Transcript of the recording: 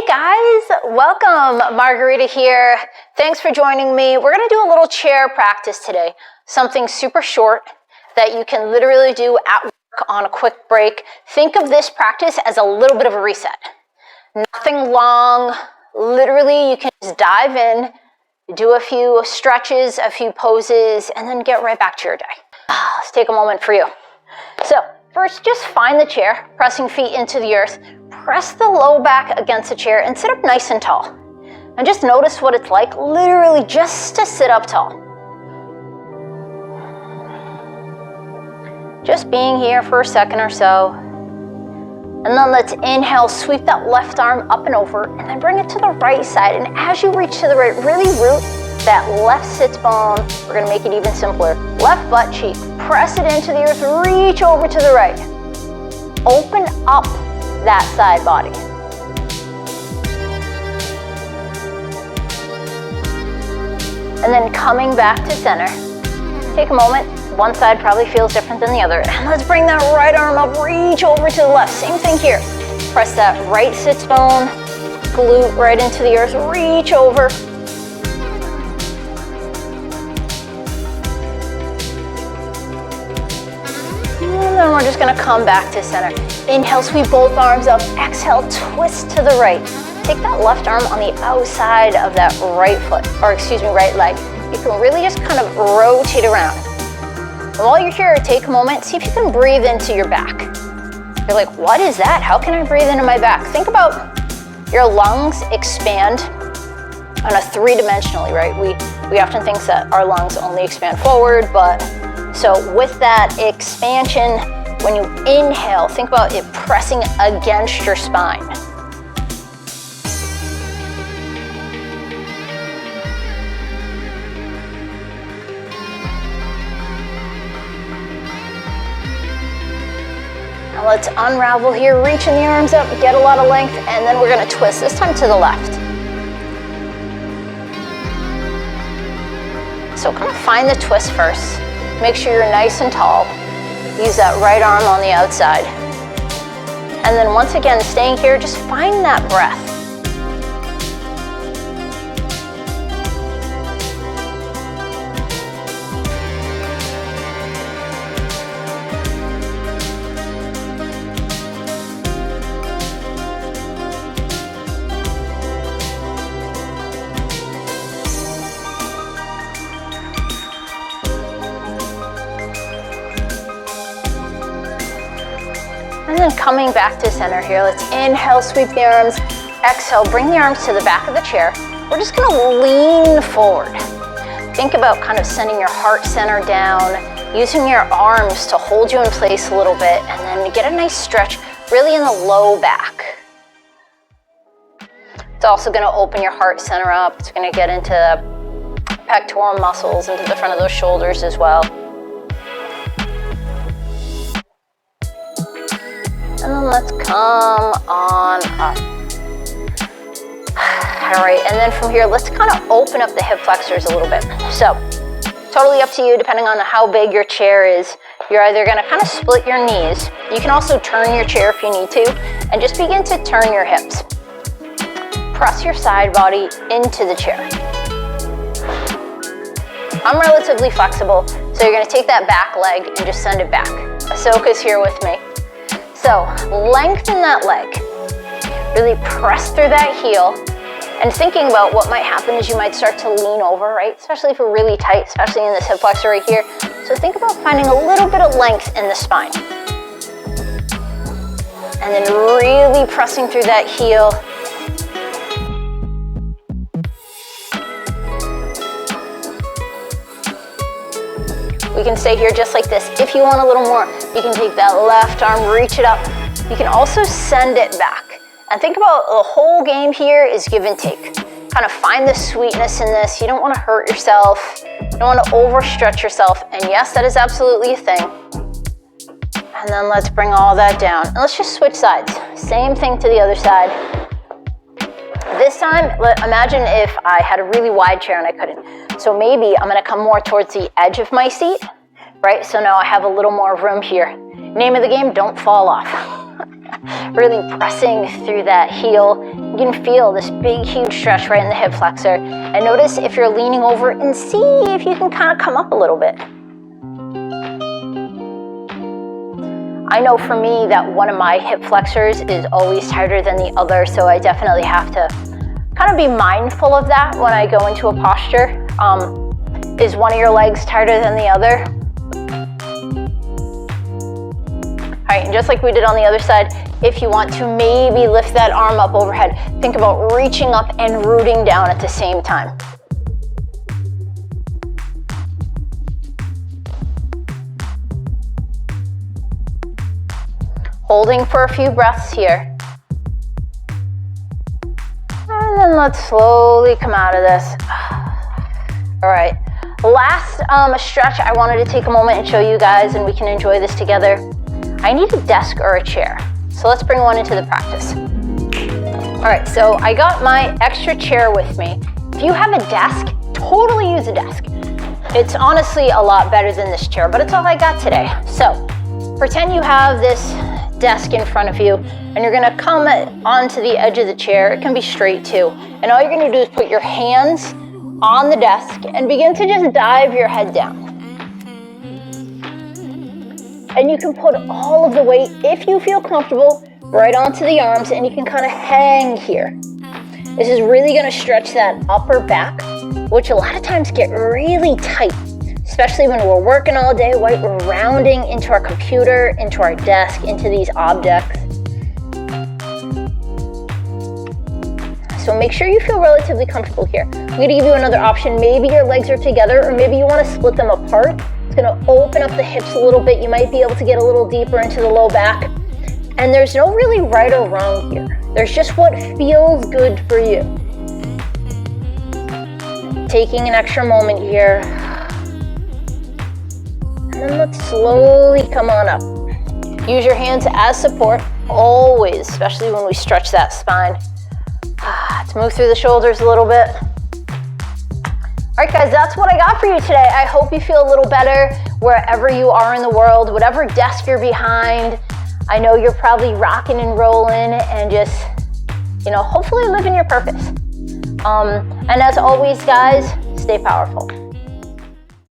Hey guys, welcome. Margarita here. Thanks for joining me. We're going to do a little chair practice today. Something super short that you can literally do at work on a quick break. Think of this practice as a little bit of a reset. Nothing long. Literally, you can just dive in, do a few stretches, a few poses, and then get right back to your day. Let's take a moment for you. So first, just find the chair, pressing feet into the earth. Press the low back against the chair and sit up nice and tall. And just notice what it's like, literally just to sit up tall. Just being here for a second or so. And then let's inhale, sweep that left arm up and over, and then bring it to the right side. And as you reach to the right, really root that left sits bone. We're gonna make it even simpler. Left butt cheek, press it into the earth, reach over to the right. Open up that side body. And then coming back to center. Take a moment. One side probably feels different than the other. And let's bring that right arm up, reach over to the left. Same thing here. Press that right sits bone, glute right into the earth, reach over. And then we're just gonna come back to center. Inhale, sweep both arms up. Exhale, twist to the right. Take that left arm on the outside of that right foot, or excuse me, right leg. You can really just kind of rotate around. And while you're here, take a moment, see if you can breathe into your back. You're like, what is that? How can I breathe into my back? Think about your lungs expand on a three-dimensionally, right? We often think that our lungs only expand forward, but so with that expansion, when you inhale, think about it pressing against your spine. Now let's unravel here, reaching the arms up, get a lot of length, and then we're gonna twist, this time to the left. So kind of find the twist first. Make sure you're nice and tall. Use that right arm on the outside. And then once again, staying here, just find that breath. And then coming back to center here, let's inhale, sweep the arms. Exhale, bring the arms to the back of the chair. We're just gonna lean forward. Think about kind of sending your heart center down, using your arms to hold you in place a little bit, and then get a nice stretch really in the low back. It's also gonna open your heart center up. It's gonna get into the pectoral muscles, into the front of those shoulders as well. And then let's come on up. All right, and then from here, let's kind of open up the hip flexors a little bit. So, totally up to you, depending on how big your chair is. You're either gonna kind of split your knees. You can also turn your chair if you need to, and just begin to turn your hips. Press your side body into the chair. I'm relatively flexible, so you're gonna take that back leg and just send it back. Ahsoka's here with me. So lengthen that leg, really press through that heel, and thinking about what might happen is you might start to lean over, right? Especially if you're really tight, especially in this hip flexor right here. So think about finding a little bit of length in the spine. And then really pressing through that heel. We can stay here just like this. If you want a little more, you can take that left arm, reach it up. You can also send it back. And think about the whole game here is give and take. Kind of find the sweetness in this. You don't want to hurt yourself. You don't want to overstretch yourself. And yes, that is absolutely a thing. And then let's bring all that down. And let's just switch sides. Same thing to the other side. This time, imagine if I had a really wide chair and I couldn't. So maybe I'm gonna come more towards the edge of my seat, right? So now I have a little more room here. Name of the game, don't fall off. Really pressing through that heel You can feel this big, huge stretch right in the hip flexor. And notice if you're leaning over and see if you can kind of come up a little bit. I know for me that one of my hip flexors is always tighter than the other, so I definitely have to kind of be mindful of that when I go into a posture. Is one of your legs tighter than the other? All right, and just like we did on the other side, if you want to maybe lift that arm up overhead, think about reaching up and rooting down at the same time. Holding for a few breaths here. And then let's slowly come out of this. All right, last stretch, I wanted to take a moment and show you guys, and we can enjoy this together. I need a desk or a chair, so let's bring one into the practice. All right, so I got my extra chair with me. If you have a desk, totally use a desk. It's honestly a lot better than this chair, but it's all I got today. So pretend you have this desk in front of you, and you're gonna come onto the edge of the chair. It can be straight too. And all you're gonna do is put your hands on the desk and begin to just dive your head down. And you can put all of the weight, if you feel comfortable, right onto the arms, and you can kind of hang here. This is really gonna stretch that upper back, which a lot of times get really tight, especially when we're working all day, right? We're rounding into our computer, into our desk, into these objects. So make sure you feel relatively comfortable here. I'm gonna give you another option. Maybe your legs are together, or maybe you wanna split them apart. It's gonna open up the hips a little bit. You might be able to get a little deeper into the low back. And there's no really right or wrong here. There's just what feels good for you. Taking an extra moment here. And then let's slowly come on up. Use your hands as support, always, especially when we stretch that spine. Let's move through the shoulders a little bit. All right, guys, that's what I got for you today. I hope you feel a little better wherever you are in the world, whatever desk you're behind. I know you're probably rocking and rolling and just, hopefully living your purpose. And as always, guys, stay powerful.